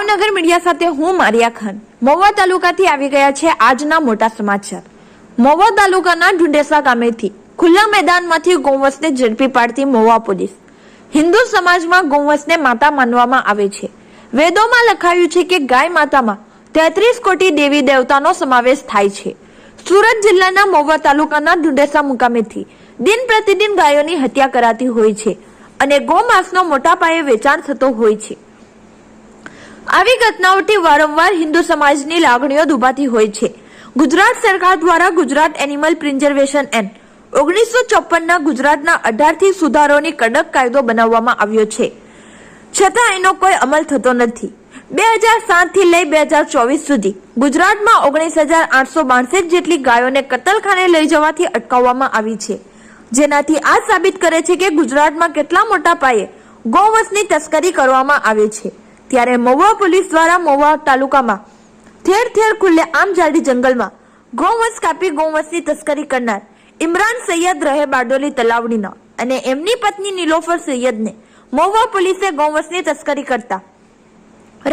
Bhavnagar media સાથે હું Maria Khan Mahuva તાલુકાથી આવી ગયા છે આજના મોટા સમાચાર। મહુવા તાલુકાના ઢુંડેસા ગામેથી ખુલ્લા મેદાનમાંથી ગૌવંશને ઝડપી પાડતી મહુવા પોલીસ। હિન્દુ સમાજમાં ગૌવંશને માતા માનવામાં આવે છે। વેદોમાં લખાયું છે કે ગાય માતામાં 33 કોટી દેવી દેવતાનો સમાવેશ થાય છે। સુરત જિલ્લાના મહુવા તાલુકાના ઢુંડેસા મુકામેથી દિન પ્રતિદિન ગાયોની હત્યા કરાતી હોય છે અને ગૌમાંસનો મોટા પાયે વેચાણ થતો હોય છે। આવી ઘટનાઓથી વારંવાર હિન્દુ સમાજની લાગણીઓ દુભાતી હોય છે। ગુજરાત સરકાર દ્વારા ગુજરાત એનિમલ પ્રિઝર્વેશન એક્ટ 1954ના ગુજરાતના 18થી સુધારોની કડક કાયદો બનાવવામાં આવ્યો છે, છતાં એનો કોઈ અમલ થતો નથી। 2007 થી લઈ 2024 સુધી ગુજરાતમાં 19,862 જેટલી ગાયોને કતલખાને લઈ જવાથી અટકાવવામાં આવી છે, જેનાથી આ સાબિત કરે છે કે ગુજરાતમાં કેટલા મોટા પાયે ગૌવંશની તસ્કરી કરવામાં આવે છે। ત્યારે મહુવા પોલીસ દ્વારા મહુવા તાલુકામાં ઠેર ઠેર ખુલ્લે આમ જાડી જંગલમાં ગૌવંશ કાપી ગૌવંશની તસ્કરી કરનાર ઇમરાન સૈયદ રહે બારડોલી તલાવડીના અને એમની પત્ની નીલોફર સૈયદને મહુવા પોલીસે ગૌવંશની તસ્કરી કરતા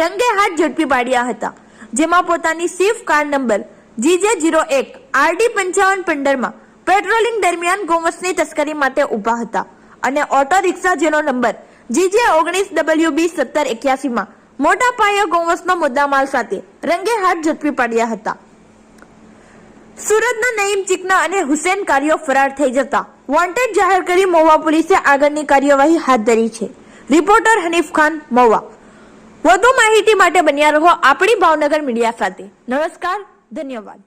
રંગે હાથ ઝડપી પાડ્યા હતા, જેમાં પોતાની Swift car number GJ01 RD 5515માં પેટ્રોલિંગ દરમિયાન ગૌવંશની તસ્કરી માટે ઉભા હતા અને ઓટો રિક્ષા જેનો નંબર GJ19WB 1781માં મોટા પાયે ગૌવંશનો મુદ્દામાલ સાથે રંગે હાથ ઝડપી પાડ્યા હતા। સુરતના નઈમ ચીકના અને હુસેન કારીઓ ફરાર થઈ જતા વોન્ટેડ જાહેર કરી મહુવા પોલીસે આગળની કાર્યવાહી હાથ ધરી છે। રિપોર્ટર હનીફ ખાન, મહુવા। વધુ માહિતી માટે બન્યા રહો આપણી ભાવનગર મીડિયા સાથે। નમસ્કાર, ધન્યવાદ।